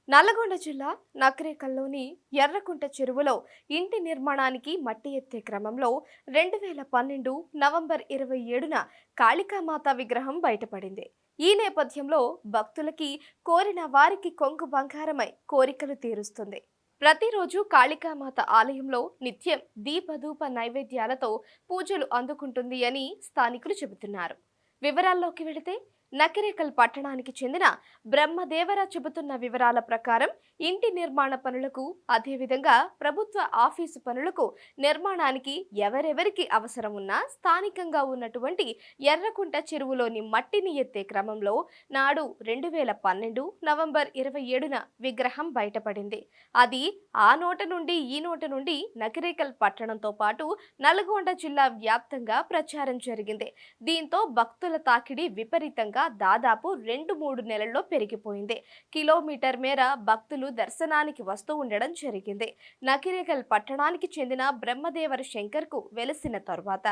నల్లగొండ జిల్లా నకరేకల్లోని ఎర్రకుంట చెరువులో ఇంటి నిర్మాణానికి మట్టి ఎత్తే క్రమంలో 2012 నవంబర్ 27న కాళికామాత విగ్రహం బయటపడింది. ఈ నేపథ్యంలో భక్తులకి కోరిన వారికి కొంగు బంగారమై కోరికలు తీరుస్తుంది. ప్రతిరోజు కాళికామాత ఆలయంలో నిత్యం దీపధూప నైవేద్యాలతో పూజలు అందుకుంటుంది అని స్థానికులు చెబుతున్నారు. వివరాల్లోకి వెళితే నకిరేకల్ పట్టణానికి చెందిన బ్రహ్మదేవర చెబుతున్న వివరాల ప్రకారం ఇంటి నిర్మాణ పనులకు అదేవిధంగా ప్రభుత్వ ఆఫీసు పనులకు నిర్మాణానికి ఎవరెవరికి అవసరం ఉన్నా స్థానికంగా ఉన్నటువంటి ఎర్రకుంట చెరువులోని మట్టిని ఎత్తే క్రమంలో నాడు 2012 నవంబర్ 27న విగ్రహం బయటపడింది. అది ఆ నోట నుండి ఈ నోట నుండి నకిరేకల్ పట్టణంతో పాటు నల్గొండ జిల్లా వ్యాప్తంగా ప్రచారం జరిగింది. దీంతో భక్తుల తాకిడి విపరీతంగా దాదాపు 2-3 నెలల్లో పెరిగిపోయింది. కిలోమీటర్ మేర భక్తులు దర్శనానికి వస్తూ ఉండడం జరిగింది. నకిరేకల్ పట్టణానికి చెందిన బ్రహ్మదేవర శంకర్ కు వెలిసిన తరువాత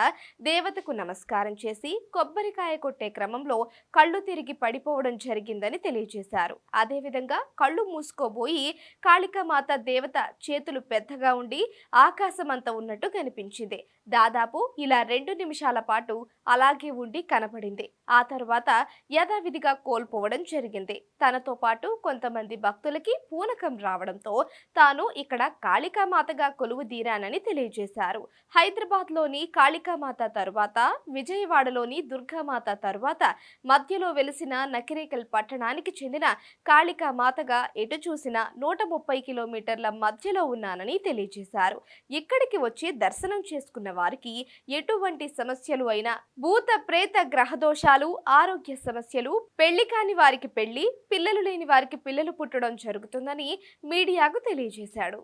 దేవతకు నమస్కారం చేసి కొబ్బరికాయ కొట్టే క్రమంలో కళ్ళు తిరిగి పడిపోవడం జరిగిందని తెలియజేశారు. అదేవిధంగా కళ్ళు మూసుకోబోయి కాళికామాత దేవత చేతులు పెద్దగా ఉండి ఆకాశమంత ఉన్నట్టు కనిపించింది. దాదాపు ఇలా 2 నిమిషాల పాటు అలాగే ఉండి కనపడింది. ఆ తర్వాత యథావిధిగా కోల్పోవడం జరిగింది. తనతో పాటు కొంతమంది భక్తులకి పూనకం రావడంతో తాను ఇక్కడ కాళికామాతగా కొలువుదీరానని తెలియజేశారు. హైదరాబాద్లోని కాళికామాత తరువాత విజయవాడలోని దుర్గామాత తరువాత మధ్యలో వెలిసిన నకిరేకల్ పట్టణానికి చెందిన కాళికామాతగా ఎటు చూసినా 130 కిలోమీటర్ల మధ్యలో ఉన్నానని తెలియజేశారు. ఇక్కడికి వచ్చి దర్శనం చేసుకున్న వారికి ఎటువంటి సమస్యలు అయినా భూత ప్రేత గ్రహదోషాలు ఆరోగ్య సమస్యలు పెళ్లి కాని వారికి పెళ్లి పిల్లలు లేని వారికి పిల్లలు పుట్టడం జరుగుతుందని మీడియాకు తెలియజేశాడు.